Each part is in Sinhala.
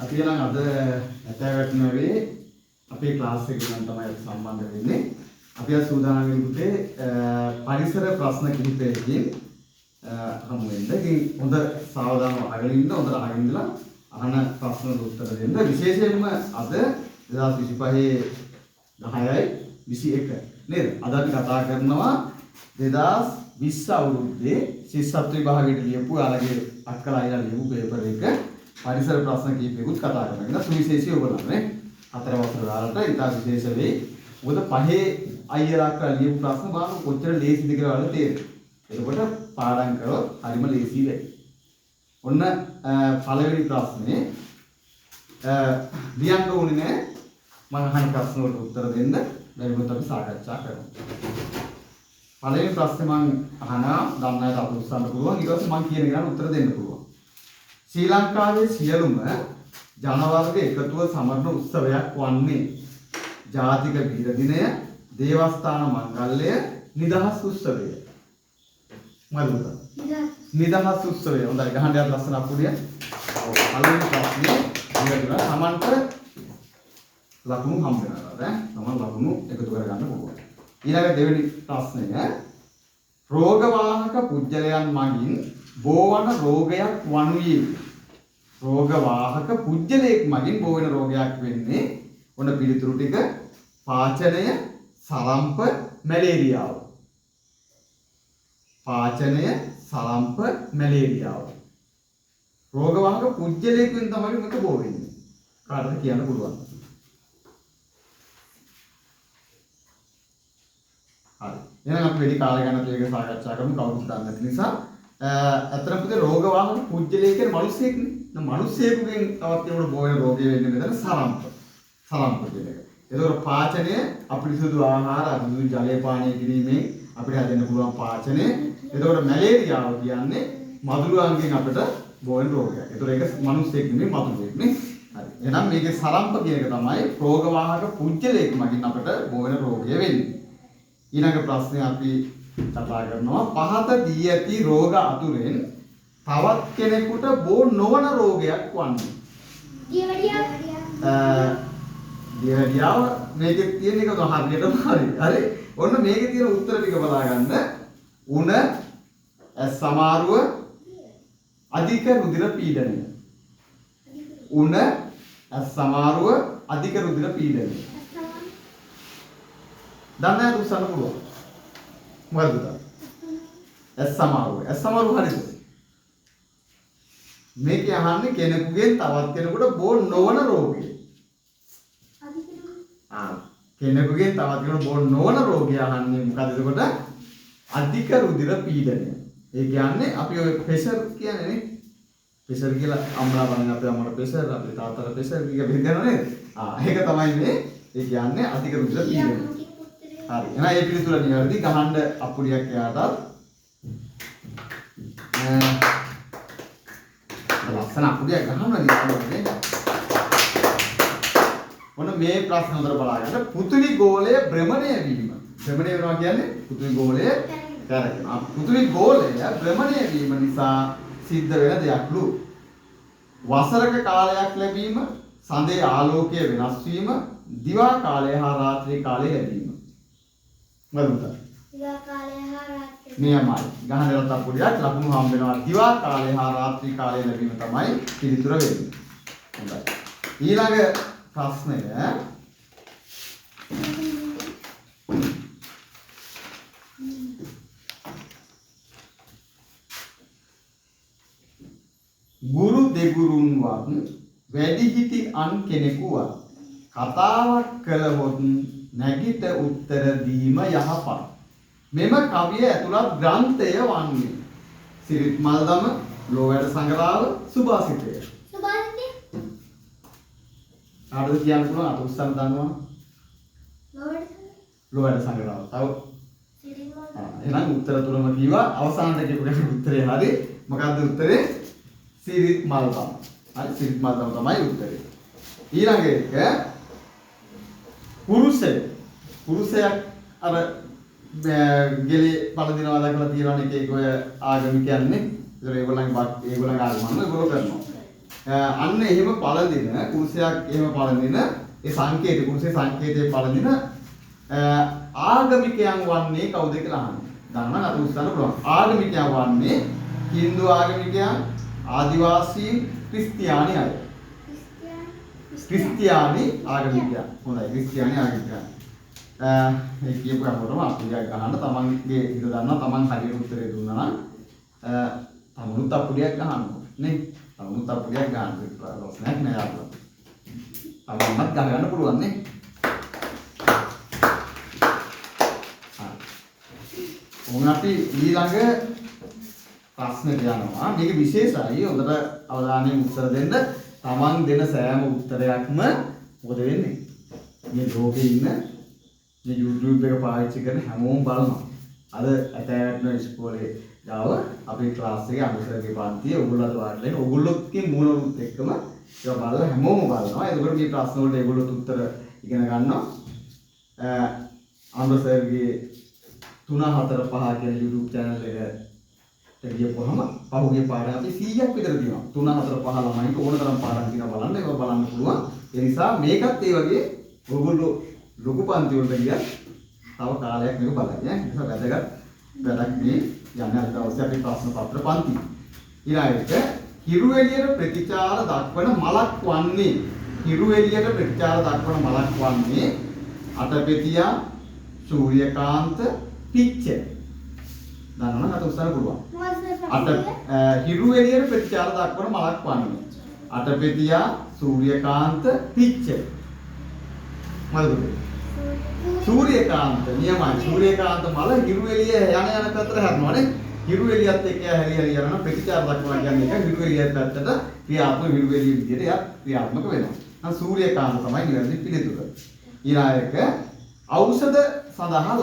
අපි නම් අද ඇතැවැටුනේ අපේ ක්ලාස් එකේ නම් තමයි සම්බන්ධ වෙන්නේ. අපි අද සූදානම් වෙන්නේ පුතේ පරිසර ප්‍රශ්න කිහිපයකින් හමු වෙන්න. ඉතින් හොඳ සාවධානව අහගෙන ඉන්න, හොඳට අහගෙන ඉඳලා අහන ප්‍රශ්නවලට උත්තර දෙන්න. විශේෂයෙන්ම අද 2025 10යි 21 නේද? අද අපි කතා කරනවා 2020 අවුරුද්දේ ශිෂ්‍යත්ව විභාගයට ලියපු අලගේ අක්කලා අයිලා ලියපු පේපර් එක පරිසර ප්‍රශ්න කිහිපයකුත් කතා කරනවා. සුවිශේෂී ඔයගොල්ලෝ නේ. 4 වසර කාලට ඉතා විශේෂ වෙයි. මොකද පහේ අයියලා අක්කලා ලියපු ප්‍රශ්න බලන්න කොච්චර ලේසිද කියලා වල තේරෙනවා. එතකොට පාඩම් කරොත් හරිම ලේසි වෙයි. ඔන්න පළවෙනි ප්‍රශ්නේ ලියන්න ඕනේ නෑ. මම අහන ප්‍රශ්න වලට උත්තර දෙන්න බැරිවොත් අපි සාකච්ඡා කරමු. පළවෙනි ප්‍රශ්නේ මම අහනවා දන්න අයට අපු උස්සන්න පුළුවන්. ඊට පස්සේ මම කියන ගාන උත්තර දෙන්න පුළුවන්. ශ්‍රී ලංකාවේ සියලුම ජන වර්ග එකතුව සමරන උත්සවයක් වන්නේ ජාතික වීර දිනය, දේවස්ථාන මංගල්‍යය, නිදහස් උත්සවය. මල්ලුද? නිදහස් උත්සවය. හොඳයි ගහන්න යක් ලස්සන අපුඩිය. පළවෙනි ප්‍රශ්නේ ඉතින් සමන්ට ලකුණු හම්බ වෙනවා දැන්. සමන් ලකුණු එකතු කරගන්න පුළුවන්. ඊළඟ දෙවෙනි ප්‍රශ්නය රෝගවාහක පුජ්‍යලයන් මගින් බෝවන රෝගයක් වනුයේ රෝගවාහක පුජ්‍යලයක් මගින් බෝවන රෝගයක් වෙන්නේ ඔන්න පිළිතුරු ටික පාචනය, සලම්ප, මැලේරියාව. පාචනය, සලම්ප, මැලේරියාව. රෝගවාහක පුජ්‍යලයකින් තමයි මේක බෝ වෙන්නේ. කාටද කියන්න පුළුවන්? හරි. එහෙනම් අපි වැඩි කාලයක් ගන්න මේක සාකච්ඡා කරමු කවුරුත් දන්නේ නැති නිසා. අතරම පුතේ රෝගවාහක පුජ්‍යලය කියන්නේ මිනිස්සෙක්නේ. දැන් මිනිස්සෙකුගෙන් තවත් කෙනෙකුට බෝ වෙන රෝගය වෙන්නේ මෙතන සලම්ප. සලම්ප කියන එක. ඒතකොට පාචනය අපිරිසුදු ආහාර, අපිරිසුදු ජලය පානය කිරීමෙන් අපිට හැදෙන්න පුළුවන් පාචනය. එතකොට මැලේරියාව කියන්නේ මදුරුවන්ගෙන් අපිට බෝ වෙන රෝගයක්. ඒතකොට ඒක මිනිස්සෙක් නෙමෙයි මදුරුවෙක් නේ. හරි. එහෙනම් මේකේ සලම්ප කියන එක තමයි රෝගවාහක පුජ්‍යලයක මගින් අපිට බෝ වෙන රෝගය වෙන්නේ. ඊළඟ ප්‍රශ්නේ අපි කතා කරනවා පහත දී ඇති රෝග අතුරෙන් තවත් කෙනෙකුට බෝ නොවන රෝගයක් වන්නේ. දියවැඩියාව මේකේ තියෙන එක හරියටම හරි. හරි. ඔන්න මේකේ තියෙන උත්තර ටික බලා ගන්න. උණ සමාරුව අධික රුධිර පීඩනය. උණ සමාරුව අධික රුධිර පීඩනය. දන්නේ උස්සන්න පුළුවන්. මොකද්ද? සමාරුව. සමාරුව හරිද? මේකේ අහන්නේ කෙනෙකුගෙන් තවත් කෙනෙකුට බෝ නොවන රෝගය. කෙනෙකුගෙන් තවත් කෙනෙකුට බෝ නොවන රෝගය අහන්නේ මොකද? එතකොට අධික රුධිර පීඩනය. ඒ කියන්නේ අපි ඔය ප්‍රෙෂර් කියන්නේ නේ. ප්‍රෙෂර් කියලා අම්මලා බලන අපේ අම්මලා ප්‍රෙෂර්, අපේ තාත්තලා ප්‍රෙෂර් කියලා බෙදනවා නේද? ඒක තමයි මේ. ඒ කියන්නේ අධික රුධිර පීඩනය. හරි. එහෙනම් ඒ පිළිතුර නිවැරදි. ගහන්න අපුඩියක් එයාටත්. ලස්සන අපුඩියක් ගහනවා නේද? ඔන්න මේ ප්‍රශ්න හොඳට බලන්න. පෘථිවි ගෝලය භ්‍රමණය වීම. භ්‍රමණය වෙනවා කියන්නේ පෘථිවි ගෝලය කැරකෙනවා. පෘථිවි ගෝලය භ්‍රමණය වීම නිසා සිද්ධ වෙන දෙයක්ලු. වසරක කාලයක් ලැබීම, සඳේ ආලෝකය වෙනස් වීම, දිවා කාලය හා රාත්‍රී කාලය ලැබීම. මොකද? දිවා කාලය හා රාත්‍රී. නියමයි. ගහනලත් අපුඩියක් ලකුණු හම්බ වෙනවා. දිවා කාලය හා රාත්‍රී කාලය ලැබීම තමයි පිළිතුර වෙන්නේ. හොඳයි. ඊළඟ ප්‍රශ්නය ගුරු දෙගුරුන්වත් වැඩිහිටි අන් කෙනෙකුවත් කතාවක් කළහොත් නැගිට උත්තර දීම යහපත්. මෙම කවිය ඇතුළත් ග්‍රන්ථය වන්නේ සිරිත් මල්දම, ලෝවැඩ සංග්‍රහව, සුභාසිතය. සුභාසිතය ආඩු කියන්න පුළුවන් අත උස්සන්න දන්නවා. ලෝවැඩ සංග්‍රහව. තව සිරිත් මල්දම. එහෙනම් උත්තර තුනම කිව්වා. අවසානට කියපු උත්තරේ හරි. මොකද්ද උත්තරේ? සිරිත් මල්දම. හරි සිරිත් මල්දම තමයි උත්තරේ. ඊළඟ එක පුරුෂයෙක් අර ගෙලි පළදිනවා දැකලා තියෙනවා නේ ඒක ඔය ආගමිකයන්නේ. ඒතර ඒගොල්ලන්ගේ ආගමම ඒගොල්ලෝ කරනවා. අන්න එහෙම පළදින කුරුසයක් එහෙම පළදින ඒ සංකේත කුරුසේ සංකේතයේ පළදින ආගමිකයන් වන්නේ කවුද කියලා අහන්නේ. දන්නා අත උස්සන්න පුළුවන්. ආගමිකයන් වන්නේ හින්දු ආගමිකයන්, ආදිවාසීන්, ක්‍රිස්තියානි අය. ක්‍රිස්තියානි ආගමිකයන්. හොඳයි ක්‍රිස්තියානි ආගමිකයන්. මේ කියපු හැමෝටම අපි ගහන්න තමන්ගේ ඉඳ දන්නා තමන් හරියට උත්තරේ දුන්නා නම් තමුණුත් අපුලියක් ගහන්න නේ. තමුණුත් අපුලියක් ගන්න ප්‍රශ්නයක් නෑ අපල. තමන්වත් ගහගන්න පුළුවන් නේ. උන් අපි ඊළඟ ප්‍රශ්නෙට යනවා. මේක විශේෂයි. හොඳට අවධානයෙන් උත්තර දෙන්න. තමන් දෙන සෑම උත්තරයක්ම මොකද වෙන්නේ? මේ ලෝකේ ඉන්න මේ YouTube එක පාවිච්චි කරන හැමෝම බලනවා. අද ඇතැවැට්න ඉස්කෝලේ දාව අපේ ක්ලාස් එකේ අනුසරගේ පන්තියේ ඔයගොල්ලෝ වාඩිලා ඔයගොල්ලෝගේ මූලරුත් එක්කම ඒක බලලා හැමෝම බලනවා. එතකොට මේ ප්‍රශ්න වලට ඒගොල්ලෝ උත්තර ඉගෙන ගන්නවා. අනුසරගේ 3-4-5 කියන YouTube channel එකට ගියපුවම පහුගිය පාඩම් අපි 100ක් විතර තියෙනවා. 3-4-5 ළමයින්ට ඕන තරම් පාඩම් තියෙනවා බලන්න. ඒක බලන්න පුළුවන්. ඒ නිසා මේකත් ඒ වගේ ඔයගොල්ලෝ ලොකු පන්ති වලට ගියත් තව කාලයක් මේක බලන්න. ඒ නිසා වැදගත් වැඩක් මේ යන්නේ අද දවසේ අපි ප්‍රශ්න පත්‍ර පන්ති. ඊළඟට හිරු එළියට ප්‍රතිචාර දක්වන මලක් වන්නේ හිරු එළියට ප්‍රතිචාර දක්වන මලක් වන්නේ අටපෙතියා, සූර්යකාන්ත, පිච්ච. දන්නවනම් අත උස්සන්න පුළුවන්. හිරු එළියට ප්‍රතිචාර දක්වන මලක් වන්නේ අටපෙතියා, සූර්යකාන්ත, පිච්ච. මොකද? සූර්යකාන්ත නියමයි. සූර්යකාන්ත මල හිරු එළිය යන පැත්තට හැරෙනවානේ. හිරු එළියත් එක්ක හැරි හැරි යනවා ප්‍රතිචාර දක්වනවා කියන්නේ එක හිරු එළියත් පැත්තට ක්‍රියාත්මක හිරු එළිය විදිහට එයා ක්‍රියාත්මක වෙනවා. නම් සූර්යකාන්ත තමයි නිවැරදි පිළිතුර. ඊළඟ ඖෂධ සඳහා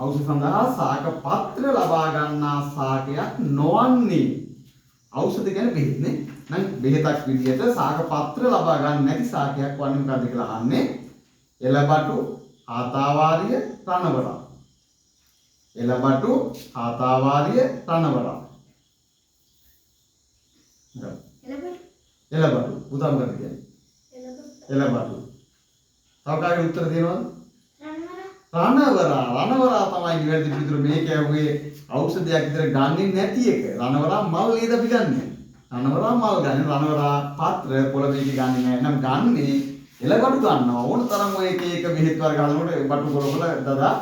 ඖෂධ සඳහා සාක පත්‍ර ලබා ගන්නා සාකයක් නොවන්නේ ඖෂධ කියන්නේ බෙහෙත් නේ. නම් බෙහෙතක් විදිහට සාක පත්‍ර ලබා ගන්න නැති සාකයක් වන්නේ මොකද්ද කියලා අහන්නේ. එළබටු, ආතාවාරිය, රණවරා. එළබටු, ආතාවාරිය, රණවරා. එළබටු උදා මොකද කියන්නේ? එළබටු. තව කාගේ උත්තර දෙනවද? රණවරා තමයි නිවැරදි පිළිතුර. මේක ඇහුවේ ඖෂධයක් විතර ගන්නේ නැති එක. රණවරා මල් නේද අපි ගන්නෙ. රණවරා මල් ගන්න. රණවරා පත්‍ර පොළ මේක ගන්නේ නැහැ. නම් ගන්නේ එළබටු ගන්නවා. ඕන තරම් ඔය එක බෙහෙත් වර්ග හදනකොට බටු පොළ දදා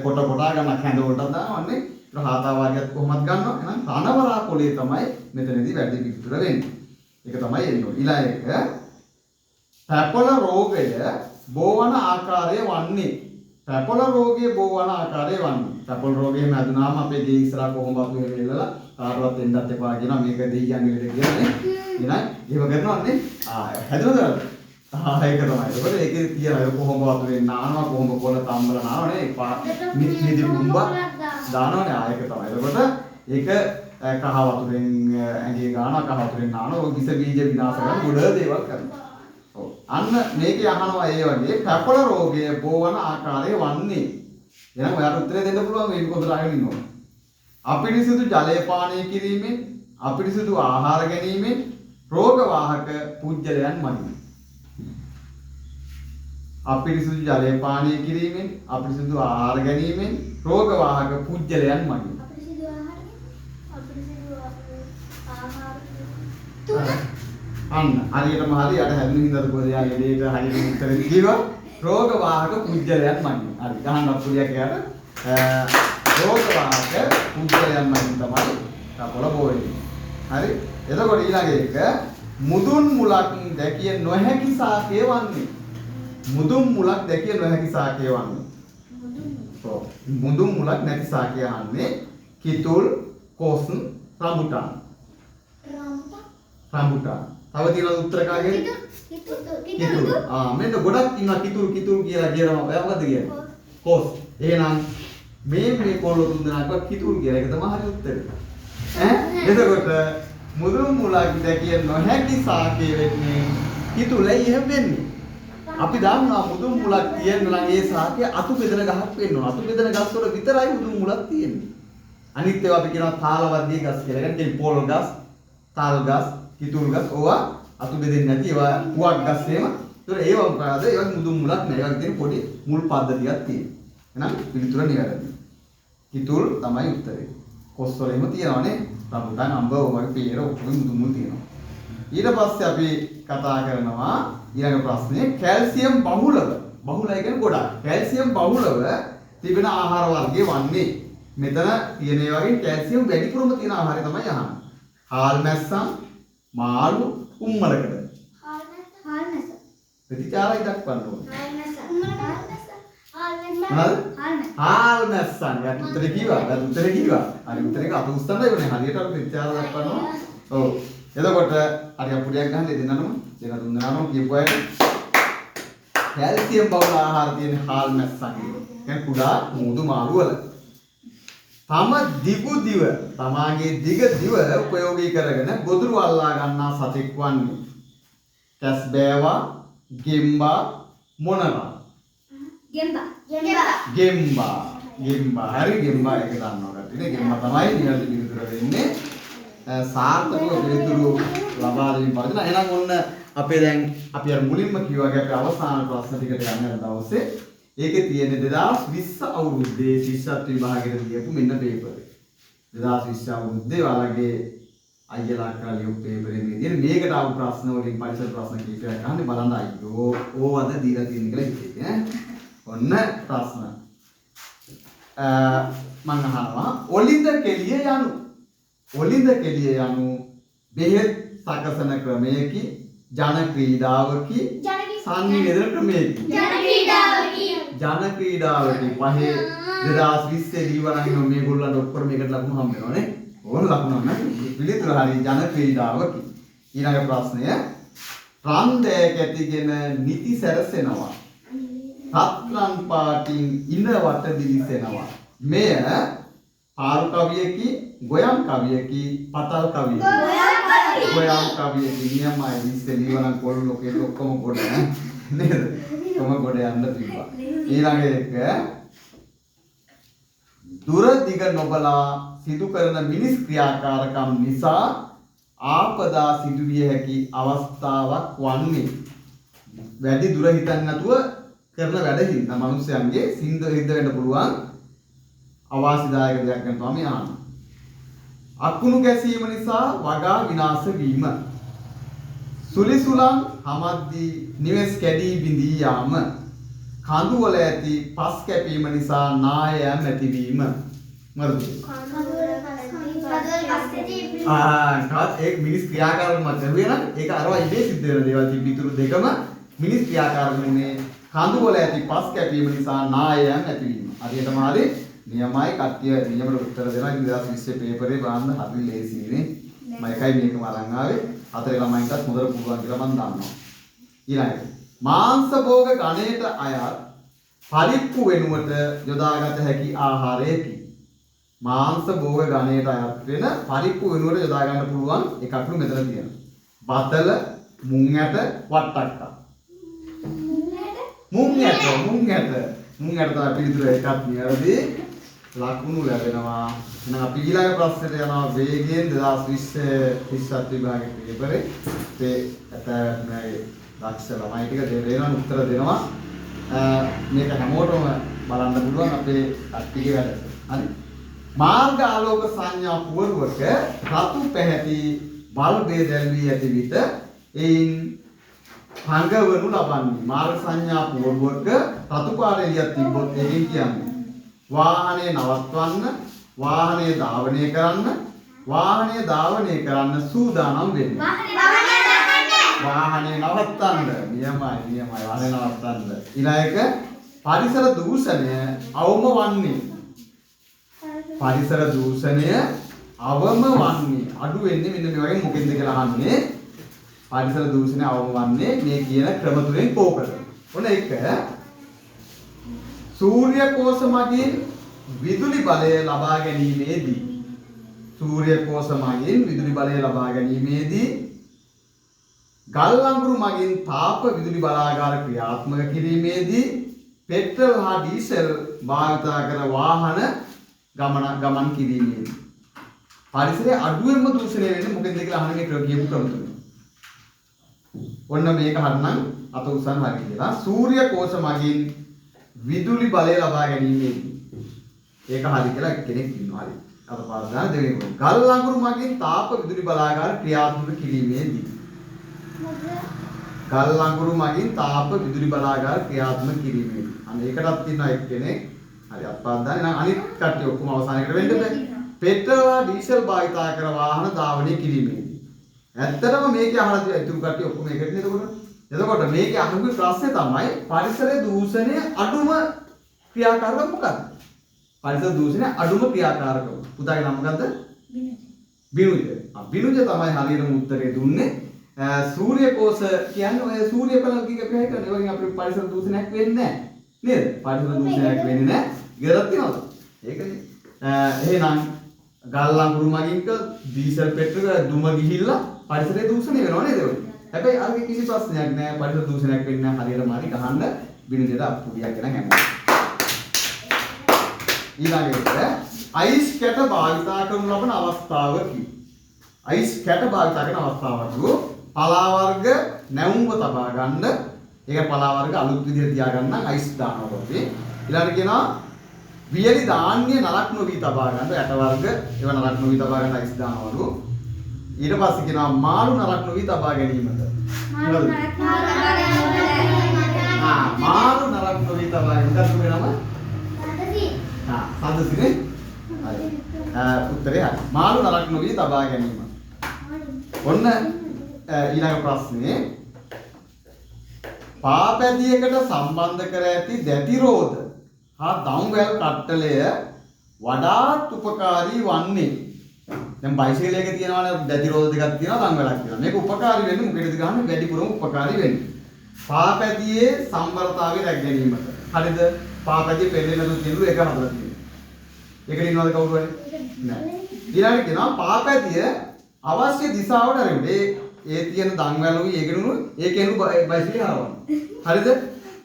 කොට ගන්න කැඳ වලට දානවන්නේ. ඒක හාතාවාරියත් කොහොමද ගන්නවා? එහෙනම් රණවරා පොළේ තමයි මෙතනදී වැඩි පිළිතුර වෙන්නේ. ඒක තමයි එන්නේ. ඊළඟ පැපොළ රෝගය බෝවන ආකාරය වන්නේ. පැපොළ රෝගයේ බෝවන ආකාරය වන්නේ. පැපොළ රෝගයේ මැදුනාම අපේ ගේ ඉස්සරහ කොහොමද අපි වෙලලා කාටවත් එන්නත් එපා කියනවා. මේක දෙයියන්ගේ ලෙඩ කියන්නේ. එහෙනම් එහෙම කරනවන්නේ. හැදුනද? ඒක තමයි. ඒකේ තියෙන කොහොම වතුරෙන් නානවා කොහොම කොළ තම්බල නානවනේ. නිදි පුම්බා දානවනේ. ඒක තමයි. ඒක කහ වතුරෙන් ඇඟේ ගානවා කහ වතුරෙන් නානවා. ඔය විස බීජ විනාශ කරන ගොඩ දේවල් කරනවා. අන්න මේකේ අහනවා ඒ වගේ පැපොළ රෝගය බෝවන ආකාරය වන්නේ. එහෙනම් ඔයාලට උත්තරේ දෙන්න පුළුවන් මේක පොතට අරගෙන ඉන්නවා. අපිරිසිදු ජලය පානය කිරීමෙන්, අපිරිසිදු ආහාර ගැනීමෙන් රෝග වාහක පුජ්‍යලයන් මගින්. අපිරිසිදු ජලය පානය කිරීමෙන්, අපිරිසිදු ආහාර ගැනීමෙන් රෝග වාහක පුජ්‍යලයන් මගින්. අපිරිසිදු ආහාර අන්න හරියටම හරි යට හැදුණු හින්දාද කොහෙද යා ලෙඩේට හරියට උත්තර දීවා රෝග වාහක පුජ්‍යලයන් මගින්. හරි ගහන්න අපුලියක් යට රෝග වාහක පුජ්‍යලයන් මගින් තමයි කපල බෝවේ. හරි එතකොට ඊළඟ එක මුදුන් මුලක් දැකිය නොහැකි සාකය වන්නේ. මුදුන් මුලක් දැකිය නොහැකි සාකය වන්නේ. මුදුන් මුලක් නැති සාකය වන්නේ කිතුල්, කොස්, රම්බුටාන්. රම්බුටාන්. තව තියෙන උත්තර කාගේ? කිතුල්. මෙන්න ගොඩක් ඉන්නවා කිතුල් කියලා කියනවා. ඔයා මොකද කියන්නේ? කොස්. එහෙනම් මේ කොල්ල තුන් දෙනාට කිතුල් කියලා. ඒක තමයි හරි උත්තරේ. එතකොට මුදුන් මුලක් දැකිය නොහැකි සාකය වෙන්නේ කිතුලයි එහෙම වෙන්නේ. අපි දන්නවා මුදුන් මුලක් තියෙන නම් ඒ සාකේ අතු බෙදන ගහක් වෙන්න ඕන. අතු බෙදන ගස් වල විතරයි මුදුන් මුලක් තියෙන්නේ. අනිත් ඒවා අපි කියනවා තාලවර්ගයේ ගස් කියලා. ඒ කියන්නේ පොල් ගස්, තාල් ගස්, කිතුල් ගස් ඕවා අතු බෙදෙන්නේ නැති ඒවා පුවක් ගස් එහෙම. ඒතකොට ඒවා මොකද? ඒවා මුදුන් මුලක් නෑ. ඒවා තියෙන පොඩි මුල් පද්ධතියක් තියෙනවා. එහෙනම් පිළිතුර නිවැරදි. කිතුල් තමයි උත්තරේ. කොස් වල එහෙම තියෙනවානේ. රඹුටන් අඹ වගේ පේර ඔක්කොම මුදුන් මුල් තියෙනවා. ඊට පස්සේ අපි කතා කරනවා ඊළඟ ප්‍රශ්නේ කැල්සියම් බහුලව කියන්නේ ගොඩක් කැල්සියම් බහුලව තිබෙන ආහාර වර්ගය වන්නේ මෙතන තියෙන ඒ වගේ කැල්සියම් වැඩිපුරම තියෙන ආහාරය තමයි අහන්නේ. හාල් මැස්සන්, මාළු, උම්මලකඩ. හාල් මැස්ස. ප්‍රතිචාරය දක්වන්න ඕනේ. හාල් මැස්ස. උම්මලකඩ. හාල් මැස්සන්. යා උත්තර කිව්වා. හරි උත්තරේ අත උස්සන්නයි ඕනේ. හරියට අපි ප්‍රතිචාර දක්වනවා. ඔව්. එතකොට හරි අපුඩියක් ගන්න දෙන්නම දෙක තුන් දෙනාම කියපු අය කැල්සියම් බහුල ආහාර තියෙන හාල් මැස්සන් කියන්නේ කුඩා මූදු මාළු වල තම දිගු දිව තමාගේ දිග දිව උපයෝගී කරගෙන ගොදුරු අල්ලා ගන්නා සතෙක් වන්නේ කැස් බෑවා ගෙම්බා මොනවා ගෙම්බා හරි ගෙම්බා එක දන්නවා කට්ටිය ගෙම්බා තමයි නිවැරදි පිළිතුර වෙන්නේ සාර්ථකව පිළිතුරු ලබා දෙමින් පවතින. එහෙනම් ඔන්න අපේ දැන් අපි අර මුලින්ම කිව්වා වගේ අපි අවසාන ප්‍රශ්න ටිකට යන දවසේ ඒකේ තියෙන 2020 අවුරුද්දේ ශිෂ්‍යත්ව විභාගයට ලියපු මෙන්න පේපර් එක. 2020 අවුරුද්දේ ඔයාලගේ අයියලා අක්කලා ලියපු පේපර් එකේ තියෙන මේකට ආපු ප්‍රශ්න වලින් පරිසර ප්‍රශ්න කීපයක් අහන්නේ බලන්න අයියෝ ඕවද දීලා තියෙන කියලා හිතේ ඈ. ඔන්න ප්‍රශ්න. මම අහනවා ඔලින්ද කෙලිය යනු බෙහෙත් සකසන ක්‍රමයකි ජන ක්‍රීඩාවකි සංනිවේදන ක්‍රමයකි ජන ක්‍රීඩාවකි පහේ 2020 දීවරන් මේගොල්ලන්ට ඔක්කොම මේකට ලකුණු හම්බ වෙනවනේ ඕන ලකුණු නම් පිළිතුර හරි ජන ක්‍රීඩාවකි ඊළඟ ප්‍රශ්නය රන් දෑක ඇතිගෙන නිති සැරසෙනවා රත්රන් පාටින් ඉන වට දිලිසෙනවා මෙය ආරු කවියකි ගොයම් කවියකි පතල් කවියකි ගොයම් කවියකි නියමයි ඉස්සෙ දීවරන් කොල්ල ලෝකේ ඔක්කොම කොට නේද කොම කොට යන්න තිබ්බා ඊළඟ එක දුර දිග නොබලා සිදු කරන මිනිස් ක්‍රියාකාරකම් නිසා ආපදා සිදුවිය හැකි අවස්ථාවක් වන්නේ වැඩි දුර හිතන්නේ නැතුව කරන වැඩ හින්දා මිනිස්යන්ගේ සින්ද හින්ද වෙන්න පුළුවන් අවාසිදායක දෙයක් ගැන තමයි අහන්නේ. අකුණු ගැසීම නිසා වගා විනාශ වීම. සුලිසුලන් හමද්දී නිවෙස් කැඩී බිඳී යාම. කඳු වල ඇති පස් කැපීම නිසා නායයන් නැතිවීම. මරද? ඒක මිනිස් ක්‍රියාකාරකම් මත වෙන ඒක අරවා ඉබේ සිද්ධ වෙන දේවල් තිබිතුරු දෙකම මිනිස් ක්‍රියාකාරකම්නේ කඳු වල ඇති පස් කැපීම නිසා නායයන් නැතිවීම. හරියටම හරි නියමයි කට්ටිය නියමට උත්තර දෙනවා 2020 පේපරේ බලන්න හරි ලේසියිනේ මම එකයි මේකම අරන් ආවේ හතරේ ළමයින්ටත් හොඳට පුළුවන් කියලා මම දන්නවා ඊළඟට මාංශ භෝග ගණයට අයත් පරිප්පු වෙනුවට යොදාගත හැකි ආහාරයකි මාංශ භෝග ගණයට අයත් වෙන පරිප්පු වෙනුවට යොදා ගන්න පුළුවන් එකක්ලු මෙතන තියෙනවා බතල මුං ඇට වට්ටක්කා මුං ඇට තමයි පිළිතුර එකක් නියරදී ලකුණු ලැබෙනවා. එහෙනම් අපි ඊළඟ ප්‍රශ්නෙට යනවා වේගයෙන් 2020 ශිෂ්‍යත්ව විභාගයේ පේපරේ. ඒ අතමයි දක්ෂ ළමයි ටික දෙවෙනිවන් උත්තර දෙනවා. මේක හැමෝටම බලන්න පුළුවන් අපේ කට්ටියගේ වැඩ. හරි. මාර්ග ආලෝක සංඥා පුවරුවක රතු පැහැති බල්බය දැල්වී ඇති විට එයින් හංගවනු ලබන්නේ මාර්ග සංඥා පුවරුවක රතු පාට එළියක් තිබ්බොත් එකින් කියන්නේ වාහනේ නවත්වන්න වාහනේ ධාවනය කරන්න සූදානම් වෙන්න වාහනේ නවත්තන්න නියමයි වාහනේ නවත්තන්න ඊළඟ පරිසර දූෂණය අවම වන්නේ අඩු වෙන්නේ මෙන්න මේ වගේ මොකෙන්ද කියලා අහන්නේ පරිසර දූෂණය අවම වන්නේ මේ කියන ක්‍රම තුනෙන් කෝකද ඔන්න එක සූර්ය කෝෂ මගින් විදුලි බලය ලබා ගැනීමේදී ගල් අඟුරු මගින් තාප විදුලි බලාගාර ක්‍රියාත්මක කිරීමේදී පෙට්‍රල් හා ඩීසල් භාවිත කර වාහන ගමන් කිරීමේදී පරිසරයේ අඩුවෙන්ම දූෂණය වෙන්නේ මොකෙන්ද කියලා අහන මේ කියපු ක්‍රම තුන. ඔන්න මේක හරිනම් අත උසන් හරි කියලා. සූර්ය කෝෂ මගින් විදුලි බලය ලබා ගැනීමේදී ඒක හරි කියලා කෙනෙක් ඉන්නවා. හරි. අත පාස් දාන දෙවෙනි ක්‍රම. ගල් අඟුරු මගින් තාප විදුලි බලාගාර ක්‍රියාත්මක කිරීමේදී ගල් අඟුරු මගින් තාප විදුලි බලාගාර ක්‍රියාත්මක කිරීමේදී. අන්න ඒකටත් තියෙනවා එක්කෙනෙක්. හරි අත පාස් දාන. එහෙනම් අනිත් කට්ටිය ඔක්කොම අවසානයකට වෙන්න බෑ. පෙට්‍රල් හා ඩීසල් භාවිත කර වාහන ධාවනය කිරීමේදී. ඇත්තටම මේකේ අහලා තියෙන ඉතුරු කට්ටිය ඔක්කොම එකටනේ එතකොට. එතකොට මේකේ අහපු ප්‍රශ්නේ තමයි පරිසර දූෂණය අඩුම ක්‍රියාකාරක මොකක්ද? පරිසර දූෂණය අඩුම ක්‍රියාකාරක. පුතාගේ නම මොකද්ද? බිනුජ. බිනුජ තමයි හරියටම උත්තරේ දුන්නේ. සූර්ය කෝෂ කියන්නේ ඔය සූර්ය පැනල් කීක ප්‍රහය කරන. ඒ වගේ අපේ පරිසර දූෂණයක් වෙන්නේ නැහැ. නේද? පරිසර දූෂණයක් වෙන්නේ නැහැ. ඉවරක් තියනවද? ඒකනේ. එහෙනම් ගල් අඟුරු මගින් ඩීසල් පෙට්‍රල් දුම ගිහිල්ලා පරිසරයේ දූෂණය වෙනවා නේද ඔය? හැබැයි අරගේ කිසි ප්‍රශ්නයක් නැහැ. පරිසර දූෂණයක් වෙන්නේ නැහැ. හරියටම හරි ගහන්න බිනුජට අපුඩියක් ගෙන හැමෝම. ඊළඟට අයිස් කැට භාවිතා කරන ලබන අවස්ථාවකි. අයිස් කැට භාවිතා කරන අවස්ථාවකදී පලා වර්ග නැවුම්ව තබා ගන්න. ඒක පලා වර්ග අලුත් විදිහට තියාගන්න අයිස් දානවා අපි. ඊළඟට කියනවා වියලි ධාන්‍ය නරක් නොවි තබා ගන්න යට වර්ග ඒව නරක් නොවි තබා ගන්න අයිස් දානවලු. ඊට පස්සේ කියනවා මාළු නරක් නොවි තබා ගැනීමද. මාළු නරක් නොවි තබා ගැනීමද වෙනම සඳසිනේ. හරි. උත්තරේ හරි. මාළු නරක් නොවි තබා ගැනීම. ඔන්න ඊළඟ ප්‍රශ්නේ පාපැදියකට සම්බන්ධ කර ඇති දැඩි රෝධ හා දම්වැල් කට්ටලය වඩාත් උපකාරී වන්නේ. දැන් බයිසිකලයක තියෙනවනේ දැඩි රෝධ දෙකක් තියෙනවා දම්වැලක් තියෙනවා. මේක උපකාරී වෙන්නේ මොකේද ගන්න වැඩිපුරම උපකාරී වෙන්නේ. පාපැදියේ සම්බරතාවය රැක ගැනීමට. හරිද? පාපැදිය පෙරලෙන්න නතු තියෙනු ඒක හදලා තියෙනවා. ඒකට ඉන්නවද කවුරු හරි? නෑ. ඊළඟට කියනවා පාපැදිය අවශ්‍ය දිශාවට හරිනේ. ඒ තියෙන දම්වැලුයි ඒකනුයි ඒකේනු බයිසිකලය හරවන්න. හරිද?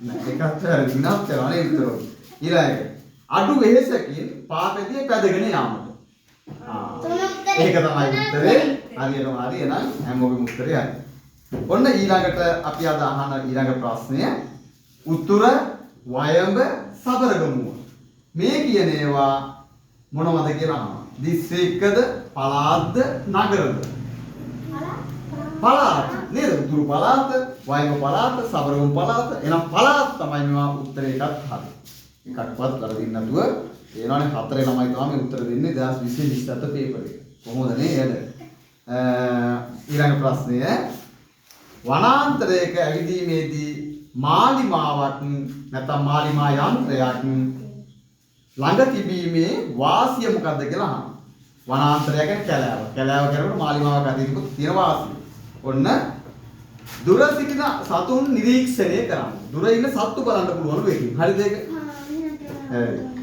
නෑ ඒකත් හරි විනාශ කරනවා නේ විතරයි. ඊළඟට අඩු වෙහෙසකින් පාපැදිය පැදගෙන යාමට. ඒක තමයි උත්තරේ. හරියටම හරි. එහෙනම් හැමෝගෙම උත්තරේ හරි. ඔන්න ඊළඟට අපි අද අහන ඊළඟ ප්‍රශ්නය උතුර වයඹ සබරගමුව. මේ කියන ඒවා මොනවද කියලා අහනවා. දිස්ත්‍රික්කද පළාත්ද නගරද? පළාත් නේද? උතුරු පළාත, වයඹ පළාත, සබරගමු පළාත. එහෙනම් පළාත් තමයි මේවා උත්තරේ එකක් හරි. එකක්වත් කරදින්න නැතුව ඒනවනේ හතරේ ළමයි තමයි උත්තර දෙන්නේ 2020 පේපර් එක. කොහොමද නේද? ඊළඟ ප්‍රශ්නය වනාන්තරයක ඇවිදීමේදී මාලිමාවක් නැත්නම් මාලිමා යන්ත්‍රයක් ළඟ තිබීමේ වාසිය මොකක්ද කියලා අහනවා. වනාන්තරය කියන්නේ කැලෑව. කැලෑව කරනකොට මාලිමාවක් අතීතෙක තියෙන වාසිය. ඔන්න දුර සිටින සතුන් නිරීක්ෂණය කරන්න. දුර ඉන්න සත්තු බලන්න පුළුවන් වෙකින්. හරිද ඒක?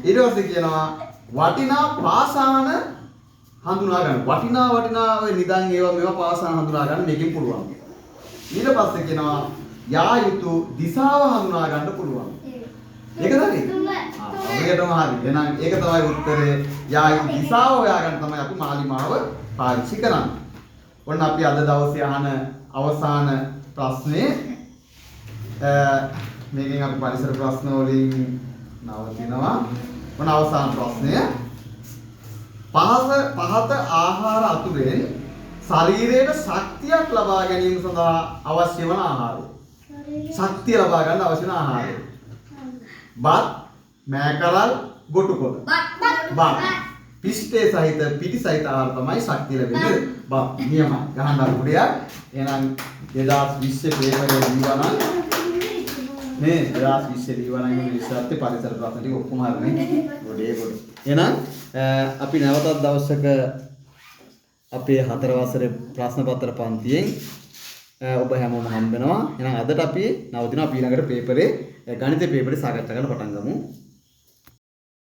ඊට පස්සේ කියනවා වටිනා පාසාන හඳුනා ගන්න. වටිනා ඔය නිදන් ඒවා මේවා පාසාන හඳුනා ගන්න මේකෙන් පුළුවන්. ඊට පස්සේ කියනවා යා යුතු දිශාව හඳුනා ගන්න පුළුවන්. ඒක හරි. හරියටම හරි. එහෙනම් ඒක තමයි උත්තරේ. යා යුතු දිශාව හොයාගන්න තමයි අපි මාලිමාව පාවිච්චි කරන්නේ. ඔන්න අපි අද දවසේ අහන අවසාන ප්‍රශ්නේ මේකෙන් අපි පරිසර ප්‍රශ්න වලින් නවතිනවා. මොන අවසාන ප්‍රශ්නය? පහත ආහාර අතුරෙන් ශරීරයට ශක්තියක් ලබා ගැනීම සඳහා අවශ්‍ය වන ආහාරය. ශක්තිය ලබා ගන්න අවශ්‍ය වන ආහාරය. බත්, මෑකරල්, ගොටුකොළ. බත්. පිස්ටේ සහිත පිටි සහිත ආහාර තමයි ශක්තිය ලැබෙන්නේ. බත් නියමයි. ගහන්න උඩියක්. එහෙනම් 2020 පේපරේ දීවනම් මේ 2020 දීවනම් ඉංග්‍රීසි පරිසර ප්‍රශ්න ටික ඔක්කොම හරිනේ. ගොඩේ. එහෙනම් අපි නැවතත් දවසක අපේ 4 වසරේ ප්‍රශ්න පත්‍ර පන්තියෙන් ඔබ හැමෝම හම්බ වෙනවා. එහෙනම් අදට අපි නවතිනවා. අපි ඊළඟට පේපරේ ගණිත පේපරේ සාකච්ඡා කරන්න පටන් ගමු.